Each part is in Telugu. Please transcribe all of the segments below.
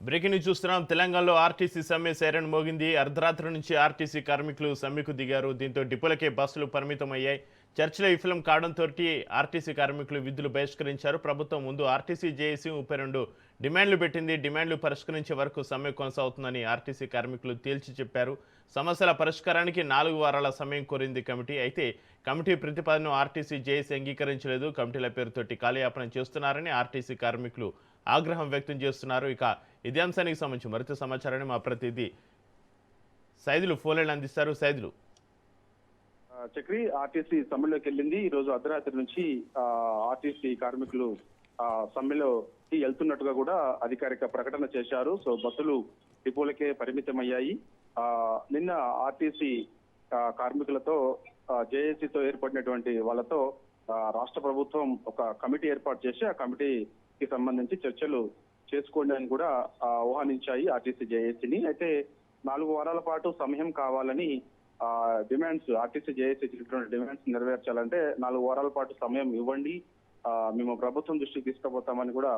బ్రేకింగ్ న్యూస్ చూస్తున్నాం. తెలంగాణలో ఆర్టీసీ సమ్మె సైరన్ మోగింది. అర్ధరాత్రి నుంచి ఆర్టీసీ కార్మికులు సమ్మెకు దిగారు. దీంతో డిపోలకే బస్సులు పరిమితమయ్యాయి. చర్చలో విఫలం కావడంతో ఆర్టీసీ కార్మికులు విధులు బహిష్కరించారు. ప్రభుత్వం ముందు ఆర్టీసీ జేఏసీ 32 డిమాండ్లు పెట్టింది. డిమాండ్లు పరిష్కరించే వరకు సమ్మె కొనసాగుతుందని ఆర్టీసీ కార్మికులు తేల్చి చెప్పారు. సమస్యల పరిష్కారానికి 4 వారాల సమయం కోరింది కమిటీ. అయితే కమిటీ ప్రతిపాదనను ఆర్టీసీ జేఏసీ అంగీకరించలేదు. కమిటీల పేరుతోటి కాలయాపన చేస్తున్నారని ఆర్టీసీ కార్మికులు ఆగ్రహం వ్యక్తం చేస్తున్నారు. ఇక ఇదే అంశానికి సంబంధించి మరింత సమాచారాన్ని మా ప్రతినిధి సైదులు ఫోన్లైన్ అందిస్తారు. సైదులు. చక్రి ఆర్టీసీ సమ్మెలోకి వెళ్ళింది. ఈ రోజు అర్ధరాత్రి నుంచి ఆర్టీసీ కార్మికులు సమ్మెలోకి వెళ్తున్నట్టుగా కూడా అధికారిక ప్రకటన చేశారు. సో బస్సులు డిపోలకే పరిమితమయ్యాయి. నిన్న ఆర్టీసీ కార్మికులతో జేఏసీతో ఏర్పడినటువంటి వాళ్ళతో రాష్ట్ర ప్రభుత్వం ఒక కమిటీ ఏర్పాటు చేసి ఆ కమిటీకి సంబంధించి చర్చలు చేసుకోండి అని కూడా ఆహ్వానించాయి ఆర్టీసీ జేఏసీని. అయితే 4 వారాల పాటు సమయం కావాలని డిమాండ్స్ ఆర్టీసీ జేఏసీ ఇచ్చినటువంటి డిమాండ్స్ నెరవేర్చాలంటే 4 వారాల పాటు సమయం ఇవ్వండి, మేము ప్రభుత్వం దృష్టికి తీసుకుపోతామని కూడా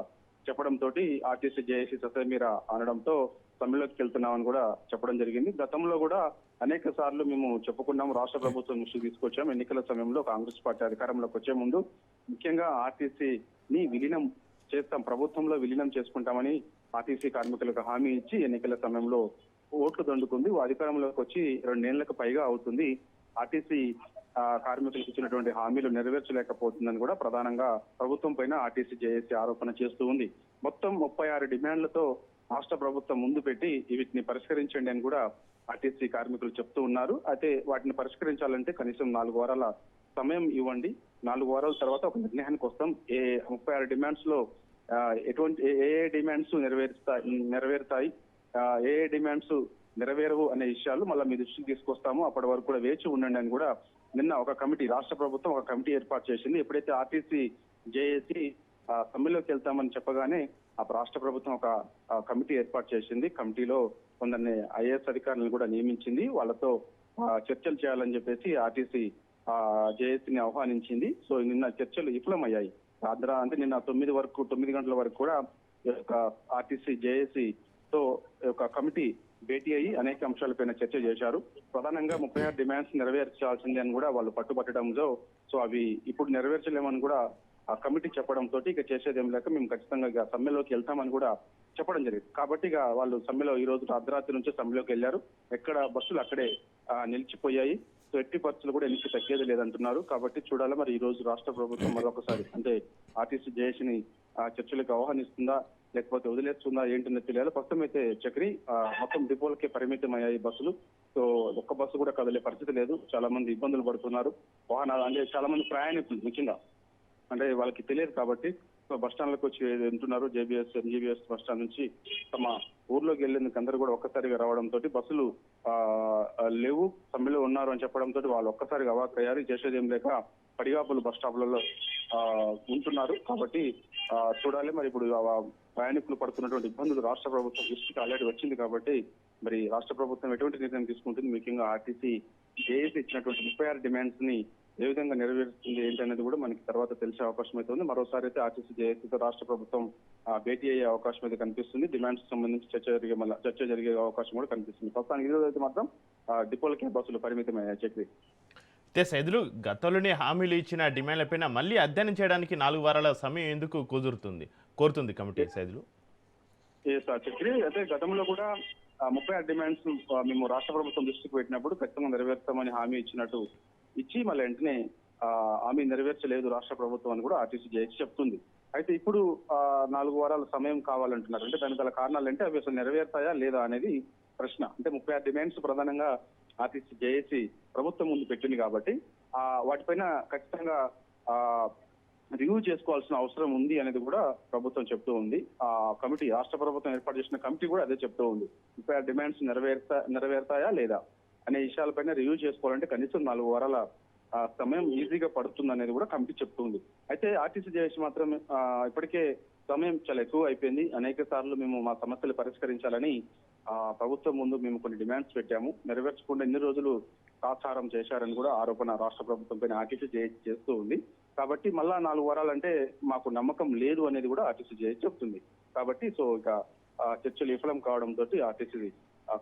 చెప్పడంతో ఆర్టీసీ జేఏసీ ససేమిరా అనడంతో సమ్మెలోకి వెళ్తున్నామని కూడా చెప్పడం జరిగింది. గతంలో కూడా అనేక సార్లు మేము చెప్పుకున్నాం, రాష్ట్ర ప్రభుత్వం దృష్టికి తీసుకొచ్చాం. ఎన్నికల సమయంలో కాంగ్రెస్ పార్టీ అధికారంలోకి వచ్చే ముందు ముఖ్యంగా ఆర్టీసీని విలీనం చేస్తాం, ప్రభుత్వంలో విలీనం చేసుకుంటామని ఆర్టీసీ కార్మికులకు హామీ ఇచ్చి ఎన్నికల సమయంలో ఓట్లు దండుకుంది. అధికారంలోకి వచ్చి 2 ఏళ్లకు పైగా అవుతుంది. ఆర్టీసీ కార్మికులకు ఇచ్చినటువంటి హామీలు నెరవేర్చలేకపోతుందని కూడా ప్రధానంగా ప్రభుత్వం పైన ఆర్టీసీ జేఏసీ ఆరోపణ చేస్తూ ఉంది. మొత్తం 36 డిమాండ్లతో రాష్ట్ర ప్రభుత్వం ముందు పెట్టి వీటిని పరిష్కరించండి అని కూడా ఆర్టీసీ కార్మికులు చెప్తూ ఉన్నారు. అయితే వాటిని పరిష్కరించాలంటే కనీసం 4 వారాల సమయం ఇవ్వండి. 4 వారాల తర్వాత ఒక నిర్ణయానికి వస్తాం. 36 డిమాండ్స్ లో ఎటువంటి ఏ డిమాండ్స్ నెరవేరుతాయి, ఏ డిమాండ్స్ నెరవేరవు అనే విషయాలు మళ్ళీ మీ దృష్టికి తీసుకొస్తాము, అప్పటి వరకు కూడా వేచి ఉండండి అని కూడా నిన్న ఒక కమిటీ, రాష్ట్ర ప్రభుత్వం ఒక కమిటీ ఏర్పాటు చేసింది. ఎప్పుడైతే ఆర్టీసీ జేఏసీ సమ్మెలోకి వెళ్తామని చెప్పగానే రాష్ట్ర ప్రభుత్వం ఒక కమిటీ ఏర్పాటు చేసింది. కమిటీలో కొందరిని ఐఏఎస్ అధికారులను కూడా నియమించింది. వాళ్ళతో చర్చలు చేయాలని చెప్పేసి ఆర్టీసీ జేఏసీని ఆహ్వానించింది. సో నిన్న చర్చలు విఫలమయ్యాయి. అంటే నిన్న 9 గంటల వరకు కూడా ఆర్టీసీ జేఏసీ తో ఒక కమిటీ భేటీ అయ్యి అనేక అంశాలపైన చర్చ చేశారు. ప్రధానంగా 36 డిమాండ్స్ నెరవేర్చాల్సిందే అని కూడా వాళ్ళు పట్టుబట్టడంతో సో అవి ఇప్పుడు నెరవేర్చలేమని కూడా ఆ కమిటీ చెప్పడంతో ఇక చేసేదేం లేక మేము ఖచ్చితంగా ఇక సమ్మెలోకి వెళ్తామని కూడా చెప్పడం జరిగింది. కాబట్టి ఇక వాళ్ళు సమ్మెలో ఈ రోజు అర్ధరాత్రి నుంచి సమ్మెలోకి వెళ్లారు. ఎక్కడ బస్సులు అక్కడే నిలిచిపోయాయి. సో ఎట్టి పరిస్థితులు కూడా ఎన్నిక తగ్గేది లేదంటున్నారు. కాబట్టి చూడాలి మరి ఈ రోజు రాష్ట్ర ప్రభుత్వం మరొకసారి అంటే ఆర్టీసీ జేఏసీని చర్చలకు ఆహ్వానిస్తుందా లేకపోతే వదిలేస్తుందా ఏంటనే తెలియాలి. ప్రస్తుతం అయితే చక్రి మొత్తం డిపోలకే పరిమితమయ్యాయి బస్సులు. సో ఒక్క బస్సు కూడా కదిలే పరిస్థితి లేదు. చాలా మంది ఇబ్బందులు పడుతున్నారు. వాహనాలు అంటే చాలా మంది ప్రయాణికులు ముఖ్యంగా అంటే వాళ్ళకి తెలియదు కాబట్టి సో బస్ స్టాండ్లకు వచ్చి ఉంటున్నారు. జేబీఎస్ ఎంజీబీఎస్ బస్ స్టాండ్ నుంచి తమ ఊర్లోకి వెళ్లేందుకు అందరూ కూడా ఒక్కసారిగా రావడంతో బస్సులు లేవు, సమ్మెలో ఉన్నారు అని చెప్పడంతో వాళ్ళు ఒక్కసారిగా అవాక్కయ్యారు. చేసేది ఏం లేక పడిగాపులు బస్ స్టాప్లలో ఉంటున్నారు. కాబట్టి చూడాలి మరి ఇప్పుడు ప్రయాణికులు పడుతున్నటువంటి ఇబ్బందులు రాష్ట్ర ప్రభుత్వం దృష్టికి ఆల్రెడీ వచ్చింది. కాబట్టి మరి రాష్ట్ర ప్రభుత్వం ఎటువంటి నిర్ణయం తీసుకుంటుంది, ముఖ్యంగా ఆర్టీసీ జేఏసీ ఇచ్చినటువంటి 36 డిమాండ్స్ ని ఏ విధంగా నెరవేరుస్తుంది ఏంటనేది కూడా మనకి తర్వాత తెలిసే అవకాశం అయితే ఉంది. మరోసారి అయితే ఆర్టీసీ జేఏసీతో రాష్ట్ర ప్రభుత్వం భేటీ అయ్యే అవకాశం అయితే కనిపిస్తుంది. డిమాండ్స్ సంబంధించి చర్చ జరిగే అవకాశం కూడా కనిపిస్తుంది. ప్రస్తుతానికి ఈరోజు అయితే మాత్రం డిపోలకే బస్సులు పరిమితమయ్యాయి. చక్రి అయితే సైదులు, గతంలోనే హామీలు ఇచ్చిన డిమాండ్లపైన మళ్ళీ అధ్యయనం చేయడానికి 4 వారాల సమయం ఎందుకు కోరుతుంది కమిటీ సైదులు? చక్రి అయితే గతంలో కూడా 36 డిమాండ్స్ మేము రాష్ట్ర ప్రభుత్వం దృష్టికి పెట్టినప్పుడు ఖచ్చితంగా నెరవేర్స్తామని హామీ ఇచ్చి మళ్ళీ వెంటనే హామీ నెరవేర్చలేదు రాష్ట్ర ప్రభుత్వం అని కూడా ఆర్టీసీ జేఏసీ చెప్తుంది. అయితే ఇప్పుడు 4 వారాల సమయం కావాలంటున్నారు. అంటే దానికి గల కారణాలు అంటే అవి అసలు నెరవేరుతాయా లేదా అనేది ప్రశ్న. అంటే 36 డిమాండ్స్ ప్రధానంగా ఆర్టీసీ జేఏసీ ప్రభుత్వం ముందు పెట్టింది కాబట్టి వాటిపైన ఖచ్చితంగా రివ్యూ చేసుకోవాల్సిన అవసరం ఉంది అనేది కూడా ప్రభుత్వం చెప్తూ ఉంది. ఆ కమిటీ, రాష్ట్ర ప్రభుత్వం ఏర్పాటు చేసిన కమిటీ కూడా అదే చెప్తూ ఉంది. 36 డిమాండ్స్ నెరవేరుతాయా లేదా అనే విషయాలపైన రివ్యూ చేసుకోవాలంటే కనీసం 4 వారాల సమయం ఈజీగా పడుతుంది అనేది కూడా కమిటీ చెప్తుంది. అయితే ఆర్టీసీ జేఏసీ మాత్రం ఇప్పటికే సమయం చాలా ఎక్కువ అయిపోయింది. అనేక సార్లు మేము మా సమస్యలు పరిష్కరించాలని ప్రభుత్వం ముందు మేము కొన్ని డిమాండ్స్ పెట్టాము, నెరవేర్చకుండా ఎన్ని రోజులు తాత్సారం చేశారని కూడా ఆరోపణ రాష్ట్ర ప్రభుత్వం పైన ఆర్టీసీ జేఏసీ చేస్తూ ఉంది. కాబట్టి మళ్ళా 4 వారాలంటే మాకు నమ్మకం లేదు అనేది కూడా ఆర్టీసీ జేఏసీ చెప్తుంది. కాబట్టి సో ఇక చర్చలు విఫలం కావడంతో ఆర్టీసీ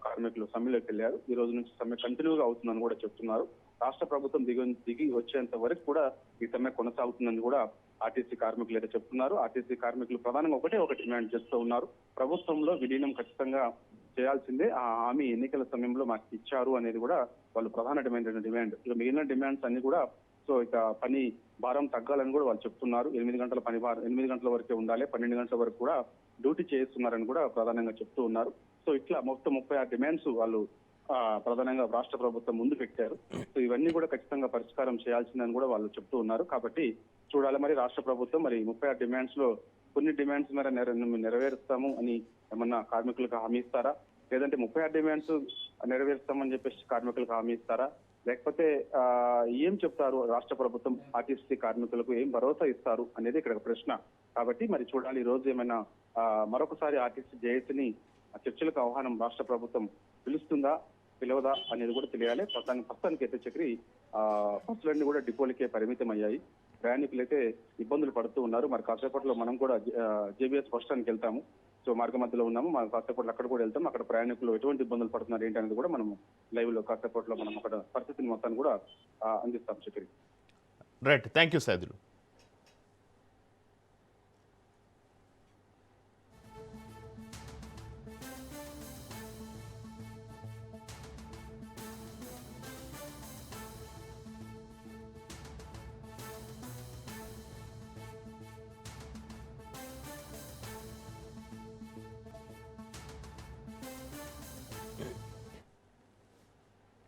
కార్మికులు సమ్మెలోకి వెళ్ళారు. ఈ రోజు నుంచి సమ్మె కంటిన్యూగా అవుతుందని కూడా చెప్తున్నారు. రాష్ట్ర ప్రభుత్వం దిగి వచ్చేంత వరకు కూడా ఈ సమ్మె కొనసాగుతుందని కూడా ఆర్టీసీ కార్మికులు అయితే చెప్తున్నారు. ఆర్టీసీ కార్మికులు ప్రధానంగా ఒక డిమాండ్ చేస్తూ ఉన్నారు. ప్రభుత్వంలో విలీనం ఖచ్చితంగా చేయాల్సిందే, ఆ హామీ ఎన్నికల సమయంలో మాకు ఇచ్చారు అనేది కూడా వాళ్ళు ప్రధాన డిమాండ్. ఇక మిగిలిన డిమాండ్స్ అన్ని కూడా ఇక పని భారం తగ్గాలని కూడా వాళ్ళు చెప్తున్నారు. 8 గంటల పని భారం 8 గంటల వరకే ఉండాలి, 12 గంటల వరకు కూడా డ్యూటీ చేస్తున్నారని కూడా ప్రధానంగా చెప్తూ ఉన్నారు. ఇట్లా మొత్తం 36 డిమాండ్స్ వాళ్ళు ప్రధానంగా రాష్ట్ర ప్రభుత్వం ముందు పెట్టారు. ఇవన్నీ కూడా ఖచ్చితంగా పరిష్కారం చేయాల్సిందని కూడా వాళ్ళు చెప్తూ ఉన్నారు. కాబట్టి చూడాలి మరి రాష్ట్ర ప్రభుత్వం మరి 36 డిమాండ్స్ లో కొన్ని డిమాండ్స్ మరి నెరవేరుస్తాము అని ఏమన్నా కార్మికులకు హామీ ఇస్తారా, లేదంటే 36 డిమాండ్స్ నెరవేరుస్తామని చెప్పేసి కార్మికులకు హామీ ఇస్తారా, లేకపోతే ఏం చెప్తారు రాష్ట్ర ప్రభుత్వం ఆర్టీసీ కార్మికులకు ఏం భరోసా ఇస్తారు అనేది ఇక్కడ ప్రశ్న. కాబట్టి మరి చూడాలి ఈ రోజు ఏమైనా మరొకసారి ఆర్టీసీ జేఏసీని చర్చలకు ఆహ్వానం రాష్ట్ర ప్రభుత్వం పిలవదా అనేది కూడా తెలియాలి. ప్రస్తుతానికి అయితే చక్రి బస్సులన్నీ కూడా డిపోలకే పరిమితం అయ్యాయి. ప్రయాణికులు అయితే ఇబ్బందులు పడుతూ ఉన్నారు. మరి కాసేపట్లో మనం కూడా జేబీఎస్ బస్ స్టాండ్కి వెళ్తాము. మార్గ మధ్యలో ఉన్నాము, మా కాసేపట్లో అక్కడ కూడా వెళ్తాము. అక్కడ ప్రయాణికులు ఎటువంటి ఇబ్బందులు పడుతున్నారు ఏంటి అనేది కూడా మనం లైవ్ లో కాసేపట్లో మనం అక్కడ పరిస్థితిని మొత్తాన్ని కూడా అందిస్తాం Chakri. Right, thank you Saidulu.